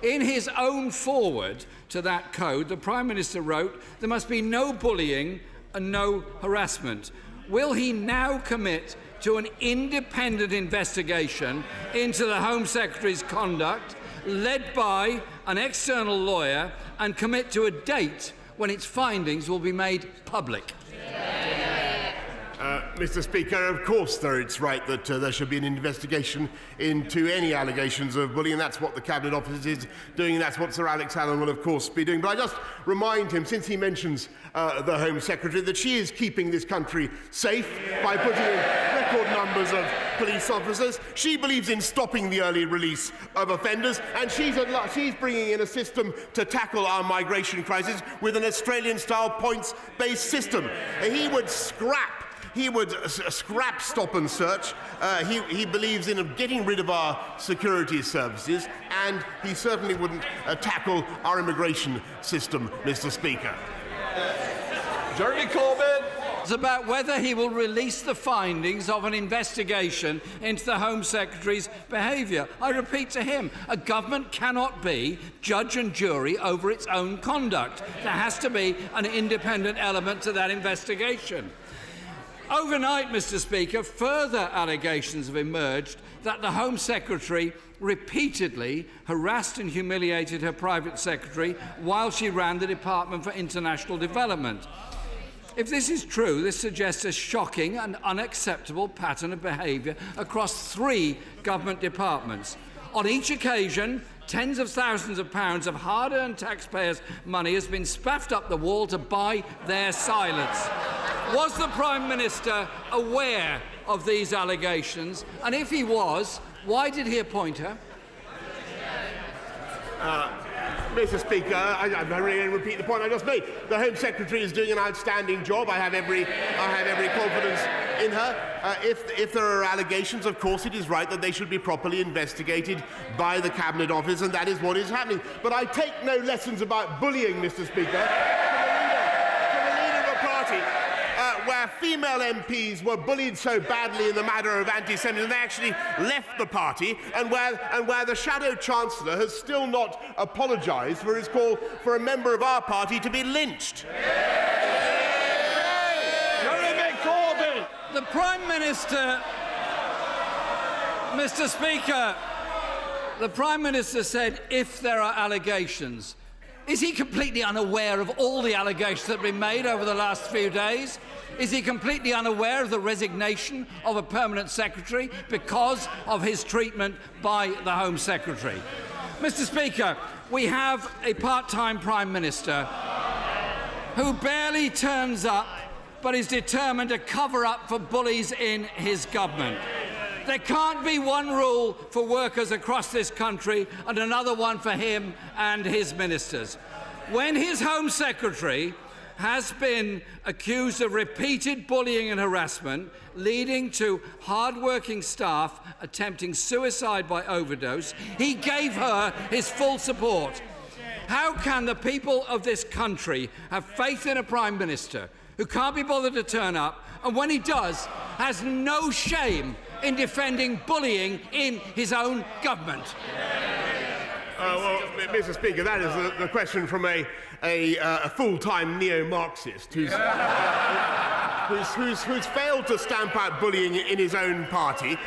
In his own foreword to that code, the Prime Minister wrote, "There must be no bullying and no harassment." Will he now commit to an independent investigation into the Home Secretary's conduct, led by an external lawyer, and commit to a date when its findings will be made public? Mr. Speaker, of course it's right that there should be an investigation into any allegations of bullying. That's what the Cabinet Office is doing, and that's what Sir Alex Allen will, of course, be doing. But I just remind him, since he mentions the Home Secretary, that she is keeping this country safe by putting in record numbers of police officers. She believes in stopping the early release of offenders, and she's bringing in a system to tackle our migration crisis with an Australian-style points-based system. He would scrap stop and search. He believes in getting rid of our security services, and he certainly wouldn't tackle our immigration system, Mr. Speaker. Jeremy Corbyn. It's about whether he will release the findings of an investigation into the Home Secretary's behaviour. I repeat to him, a government cannot be judge and jury over its own conduct. There has to be an independent element to that investigation. Overnight, Mr. Speaker, further allegations have emerged that the Home Secretary repeatedly harassed and humiliated her private secretary while she ran the Department for International Development. If this is true, this suggests a shocking and unacceptable pattern of behaviour across 3 government departments. On each occasion, tens of thousands of pounds of hard-earned taxpayers' money has been spaffed up the wall to buy their silence. Was the Prime Minister aware of these allegations? And if he was, why did he appoint her? Mr. Speaker, I'm not really going to repeat the point I just made. The Home Secretary is doing an outstanding job. I have every confidence in her. If there are allegations, of course, it is right that they should be properly investigated by the Cabinet Office, and that is what is happening. But I take no lessons about bullying, Mr. Speaker, from the leader of a party where female MPs were bullied so badly in the matter of anti-Semitism they actually left the party, and where the Shadow Chancellor has still not apologised for his call for a member of our party to be lynched. Jeremy Corbyn. The Prime Minister, Mr. Speaker, the Prime Minister said if there are allegations. Is he completely unaware of all the allegations that have been made over the last few days? Is he completely unaware of the resignation of a permanent secretary because of his treatment by the Home Secretary? Mr. Speaker, we have a part-time Prime Minister who barely turns up but is determined to cover up for bullies in his government. There can't be one rule for workers across this country and another one for him and his ministers. When his Home Secretary has been accused of repeated bullying and harassment, leading to hard-working staff attempting suicide by overdose, he gave her his full support. How can the people of this country have faith in a Prime Minister who can't be bothered to turn up, and when he does, has no shame in defending bullying in his own government? Well, Mr. Speaker, that is the question from a full-time neo-Marxist who's failed to stamp out bullying in his own party.